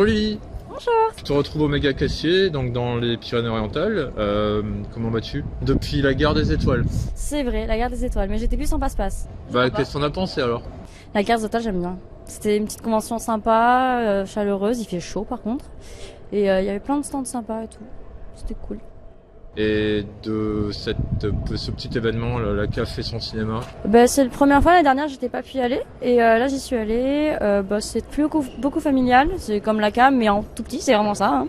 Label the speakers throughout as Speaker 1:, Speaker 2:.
Speaker 1: Bonjour Lily.
Speaker 2: Bonjour.
Speaker 1: Je te retrouve au Méga Cassier, donc dans les Pyrénées-Orientales. Comment vas-tu? Depuis la gare des Étoiles.
Speaker 2: C'est vrai, la gare des Étoiles, mais j'étais plus en passe-passe.
Speaker 1: Qu'est-ce qu'on a pensé alors?
Speaker 2: La gare des Étoiles, j'aime bien. C'était une petite convention sympa, chaleureuse, il fait chaud par contre. Et il y avait plein de stands sympas et tout. C'était cool.
Speaker 1: Et de ce petit événement, la CAF fait son cinéma.
Speaker 2: C'est la première fois, l'année dernière, j'étais pas pu y aller. Et là, j'y suis allée. C'est beaucoup familial. C'est comme la cam, mais en tout petit, c'est vraiment ça.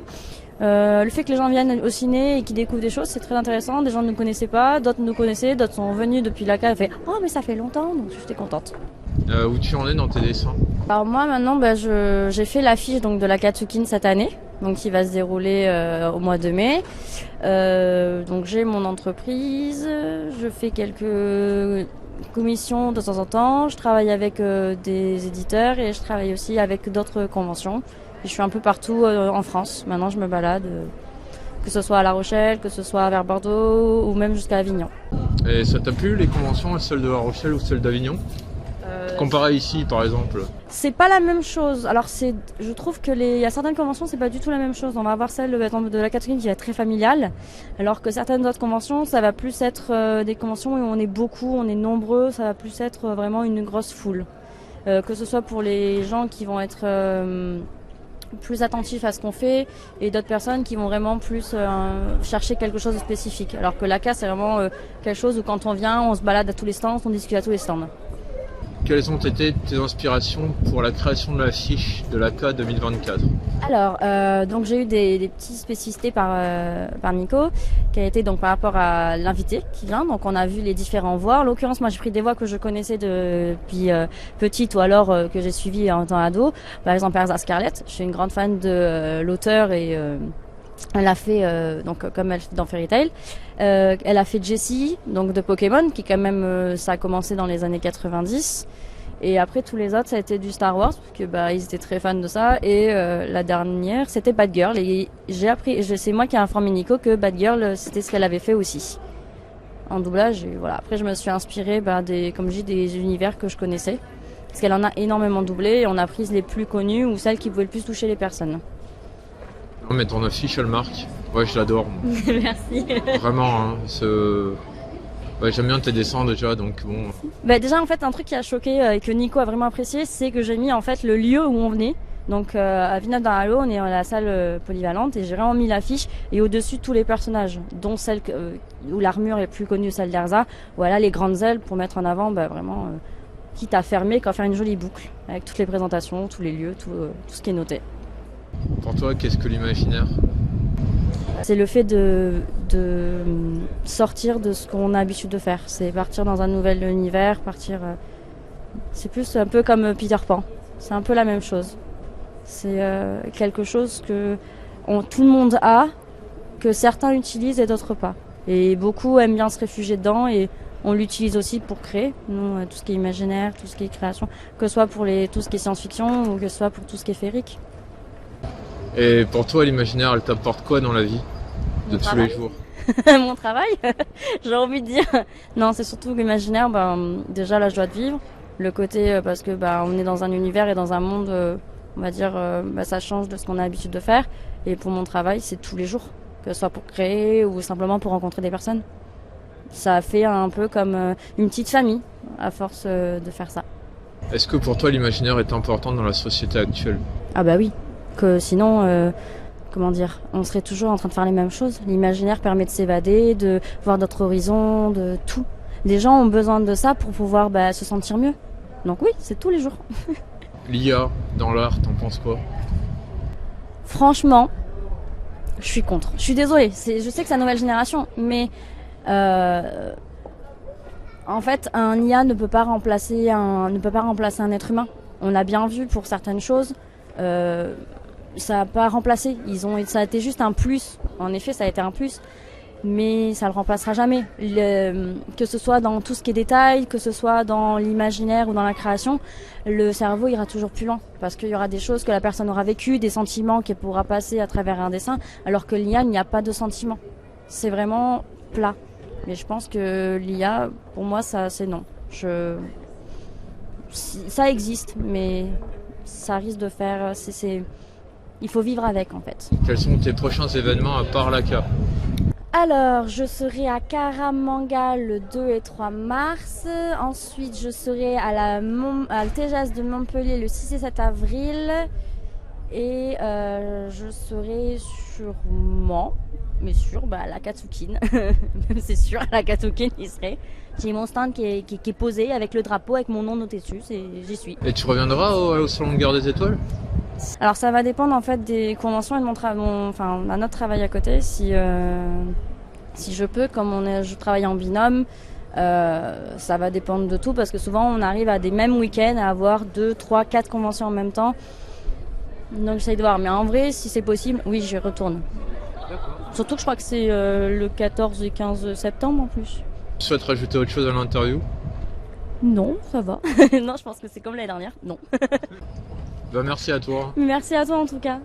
Speaker 2: Hein. Le fait que les gens viennent au ciné et qu'ils découvrent des choses, c'est très intéressant. Des gens ne nous connaissaient pas, d'autres nous connaissaient, d'autres sont venus depuis la cam et fait « Oh, mais ça fait longtemps !» Donc j'étais contente.
Speaker 1: Où tu en es dans tes dessins?
Speaker 2: Alors moi, maintenant, j'ai fait l'affiche donc, de la Katsukin cette année, donc qui va se dérouler au mois de mai. Donc j'ai mon entreprise, je fais quelques commissions de temps en temps, je travaille avec des éditeurs et je travaille aussi avec d'autres conventions. Je suis un peu partout en France. Maintenant, je me balade, que ce soit à La Rochelle, que ce soit vers Bordeaux ou même jusqu'à Avignon.
Speaker 1: Et ça t'a plu les conventions, celles de La Rochelle ou celles d'Avignon? Comparé ici, par exemple.
Speaker 2: C'est pas la même chose. Alors je trouve que il y a certaines conventions, c'est pas du tout la même chose. On va avoir celle de la Catherine qui va être très familiale, alors que certaines autres conventions, ça va plus être des conventions où on est beaucoup, on est nombreux, ça va plus être vraiment une grosse foule. Que ce soit pour les gens qui vont être plus attentifs à ce qu'on fait et d'autres personnes qui vont vraiment plus chercher quelque chose de spécifique. Alors que l'ACA, c'est vraiment quelque chose où quand on vient, on se balade à tous les stands, on discute à tous les stands.
Speaker 1: Quelles ont été tes inspirations pour la création de l'affiche de l'ACA 2024?
Speaker 2: Alors, donc j'ai eu des petites spécificités par Nico, qui a été donc par rapport à l'invité qui vient. Donc on a vu les différents voix. En l'occurrence, moi j'ai pris des voix que je connaissais depuis petite ou alors que j'ai suivi en temps ado. Par exemple, Erza Scarlett. Je suis une grande fan de l'auteur et elle a fait donc comme elle fait dans Fairy Tail. Elle a fait Jessie, donc de Pokémon, qui quand même ça a commencé dans les années 90. Et après tous les autres, ça a été du Star Wars, parce que ils étaient très fans de ça. Et la dernière, c'était Batgirl. Et j'ai appris, c'est moi qui ai informé Nico que Batgirl, c'était ce qu'elle avait fait aussi en doublage. Et voilà. Après, je me suis inspirée comme je dis, des univers que je connaissais, parce qu'elle en a énormément doublé. Et on a pris les plus connus ou celles qui pouvaient le plus toucher les personnes.
Speaker 1: Non, mais ton affiche, elle marque. Ouais, je l'adore.
Speaker 2: Merci.
Speaker 1: Vraiment, hein, j'aime bien tes dessins déjà, donc bon.
Speaker 2: Déjà, en fait, un truc qui a choqué et que Nico a vraiment apprécié, c'est que j'ai mis en fait le lieu où on venait. Donc à Villeneuve-d'Arlot, on est dans la salle polyvalente et j'ai vraiment mis l'affiche et au-dessus tous les personnages, dont celle où l'armure est plus connue, celle d'Erza. Voilà les grandes ailes pour mettre en avant vraiment, quitte à fermer, qu'à faire une jolie boucle avec toutes les présentations, tous les lieux, tout ce qui est noté.
Speaker 1: Pour toi, qu'est-ce que l'imaginaire?
Speaker 2: C'est le fait de sortir de ce qu'on a l'habitude de faire. C'est partir dans un nouvel univers, c'est plus un peu comme Peter Pan. C'est un peu la même chose. C'est quelque chose que tout le monde a, que certains utilisent et d'autres pas. Et beaucoup aiment bien se réfugier dedans et on l'utilise aussi pour créer. Nous, tout ce qui est imaginaire, tout ce qui est création, que ce soit pour tout ce qui est science-fiction ou que ce soit pour tout ce qui est féerique.
Speaker 1: Et pour toi, l'imaginaire, elle t'apporte quoi dans la vie de tous les jours?
Speaker 2: Mon travail, j'ai envie de dire. Non, c'est surtout l'imaginaire, déjà la joie de vivre. Le côté, parce que on est dans un univers et dans un monde, on va dire, ça change de ce qu'on a l'habitude de faire. Et pour mon travail, c'est tous les jours, que ce soit pour créer ou simplement pour rencontrer des personnes. Ça fait un peu comme une petite famille, à force de faire ça.
Speaker 1: Est-ce que pour toi, l'imaginaire est important dans la société actuelle?
Speaker 2: Ah bah oui, que sinon... on serait toujours en train de faire les mêmes choses. L'imaginaire permet de s'évader, de voir d'autres horizons, de tout. Les gens ont besoin de ça pour pouvoir se sentir mieux. Donc oui, c'est tous les jours.
Speaker 1: L'IA dans l'art, t'en penses quoi?
Speaker 2: Franchement, je suis contre. Je suis désolée, je sais que c'est la nouvelle génération, mais en fait, un IA ne peut pas remplacer un être humain. On l'a bien vu pour certaines choses. Ça n'a pas remplacé. Ça a été juste un plus. En effet, ça a été un plus. Mais ça ne le remplacera jamais. Que ce soit dans tout ce qui est détail, que ce soit dans l'imaginaire ou dans la création, le cerveau ira toujours plus loin. Parce qu'il y aura des choses que la personne aura vécues, des sentiments qu'elle pourra passer à travers un dessin, alors que l'IA, il n'y a pas de sentiments. C'est vraiment plat. Mais je pense que l'IA, pour moi, c'est non. Ça existe, mais ça risque de faire... il faut vivre avec en fait.
Speaker 1: Quels sont tes prochains événements à part l'ACA?
Speaker 2: Alors, je serai à Karamanga le 2 et 3 mars. Ensuite, je serai à la TGS de Montpellier le 6 et 7 avril. Et je serai sûrement, mais sûr, à la Katsukin. C'est sûr, à la Katsukin, il serait. J'ai mon stand qui est posé avec le drapeau, avec mon nom noté dessus. J'y suis.
Speaker 1: Et tu reviendras au Salon de Gare des Étoiles?
Speaker 2: Alors ça va dépendre en fait des conventions et de notre travail à côté. Si je peux, comme je travaille en binôme, ça va dépendre de tout parce que souvent on arrive à des mêmes week-ends à avoir 2, 3, 4 conventions en même temps. Donc j'essaye de voir. Mais en vrai, si c'est possible, oui, j'y retourne.
Speaker 1: D'accord.
Speaker 2: Surtout que je crois que c'est le 14 et 15 septembre en plus.
Speaker 1: Tu souhaites rajouter autre chose à l'interview?
Speaker 2: Non, ça va. Non, je pense que c'est comme l'année dernière. Non.
Speaker 1: Merci à toi.
Speaker 2: Merci à toi en tout cas.